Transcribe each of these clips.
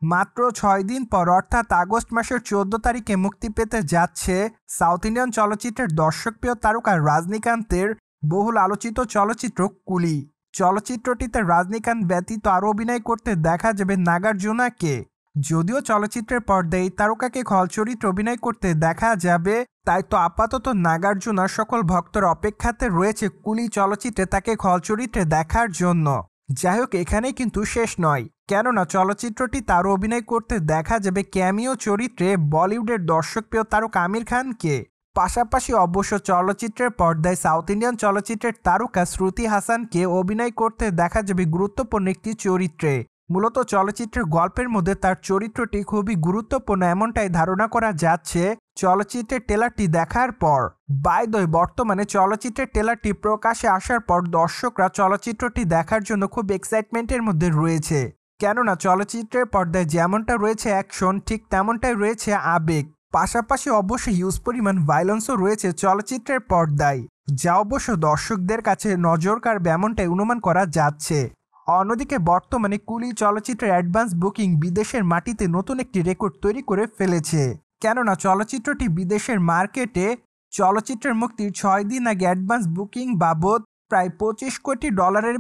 মাত্র ৬ দিন পর অর্থাৎ আগস্ট মাসের ১৪ তারিখে মুক্তি পেতে যাচ্ছে সাউথ ইন্ডিয়ান চলচ্চিত্রের দর্শকপ্রিয় তারকা রজনীকান্তের বহুল আলোচিত চলচ্চিত্র কুলি। চলচ্চিত্রটিতে রজনীকান্ত ব্যতীত আরও অভিনয় করতে দেখা যাবে নাগার্জুনাকে। যদিও চলচ্চিত্রের পর্দায় এই তারকাকে খল চরিত্রে অভিনয় করতে দেখা যাবে, তাই তো আপাতত নাগার্জুনার সকল ভক্তর অপেক্ষাতে রয়েছে কুলি চলচ্চিত্রে তাকে খল চরিত্রে দেখার জন্য। যাই হোক, এখানেই কিন্তু শেষ নয়, কেননা চলচ্চিত্রটি তার অভিনয় করতে দেখা যাবে ক্যামিও চরিত্রে বলিউডের দর্শকপ্রিয় তারকা আমির খানকে। পাশাপাশি অবশ্য চলচ্চিত্রের পর্দায় সাউথ ইন্ডিয়ান চলচ্চিত্রের তারকা শ্রুতি হাসানকে অভিনয় করতে দেখা যাবে গুরুত্বপূর্ণ একটি চরিত্রে। মূলত চলচ্চিত্রের গল্পের মধ্যে তার চরিত্রটি খুবই গুরুত্বপূর্ণ এমনটাই ধারণা করা যাচ্ছে চলচ্চিত্রের ট্রেলারটি দেখার পর। বাই দ্য ওয়ে, বর্তমানে চলচ্চিত্রের ট্রেলারটি প্রকাশে আসার পর দর্শকরা চলচ্চিত্রটি দেখার জন্য খুব এক্সাইটমেন্টের মধ্যে রয়েছে, কেননা চলচ্চিত্রের পর্দায় যেমনটা রয়েছে অ্যাকশন, ঠিক তেমনটাই রয়েছে আবেগ। পাশাপাশি অবশ্যই হিউজ পরিমাণ ভায়োলেন্সও রয়েছে চলচ্চিত্রের পর্দায়, যা অবশ্য দর্শকদের কাছে নজর কাড়বে এমনটাই অনুমান করা যাচ্ছে। অন্যদিকে বর্তমানে কুলি চলচ্চিত্রের অ্যাডভান্স বুকিং বিদেশের মাটিতে নতুন একটি রেকর্ড তৈরি করে ফেলেছে, কেননা চলচ্চিত্রটি বিদেশের মার্কেটে চলচ্চিত্রের মুক্তির ৬ দিন আগে অ্যাডভান্স বুকিং বাবদ প্রায় $২৫ কোটি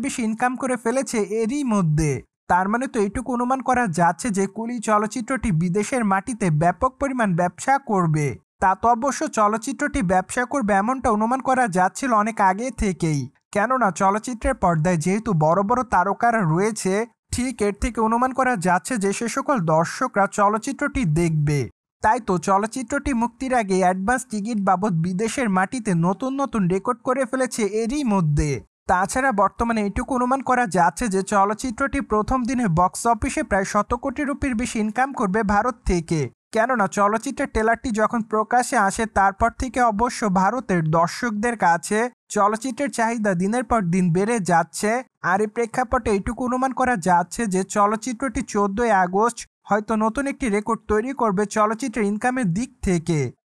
বেশি ইনকাম করে ফেলেছে এরই মধ্যে। তার মানে তো এইটুকু অনুমান করা যাচ্ছে যে কুলি চলচ্চিত্রটি বিদেশের মাটিতে ব্যাপক পরিমাণ ব্যবসা করবে। তা তো অবশ্য চলচ্চিত্রটি ব্যবসা করবে এমনটা অনুমান করা যাচ্ছিল অনেক আগে থেকেই, কেননা চলচ্চিত্রের পর্দায় যেহেতু বড় বড় তারকারা রয়েছে, ঠিক এর থেকে অনুমান করা যাচ্ছে যে সে সকল দর্শকরা চলচ্চিত্রটি দেখবে। তাই তো চলচ্চিত্রটি মুক্তির আগে অ্যাডভান্স টিকিট বাবদ বিদেশের মাটিতে নতুন নতুন রেকর্ড করে ফেলেছে এরই মধ্যে। তাছাড়া বর্তমানে এটুকু অনুমান করা যাচ্ছে যে চলচ্চিত্রটি প্রথম দিনে বক্স অফিসে প্রায় $১০০ কোটি বেশি ইনকাম করবে ভারত থেকে, কেননা চলচ্চিত্রের ট্রেলারটি যখন প্রকাশে আসে তারপর থেকে অবশ্য ভারতের দর্শকদের কাছে চলচ্চিত্রের চাহিদা দিনের পর দিন বেড়ে যাচ্ছে। আর এই প্রেক্ষাপটে এইটুকু অনুমান করা যাচ্ছে যে চলচ্চিত্রটি ১৪ আগস্ট হয়তো নতুন একটি রেকর্ড তৈরি করবে চলচ্চিত্রের ইনকামের দিক থেকে।